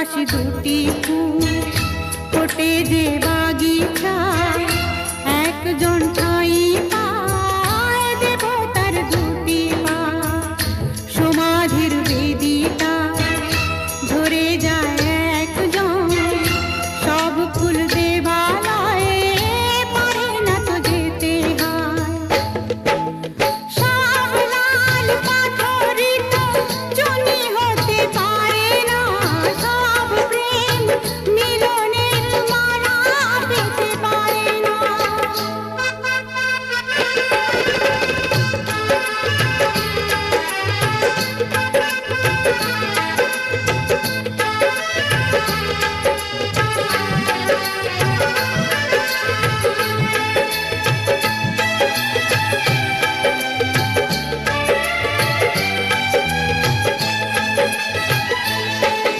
পাশে দুটি ফুল ফোটে যে বাগিচায়, একজন ঠাই পায় দেবতার দুটি পা। সমাধির বেদিটা ধরে যায় একজন, সব ফুল দেবালয়ে পারে না তো যেতে হয়। সব লাল পাথরই তো চুনি হতে পারে না, সব প্রেম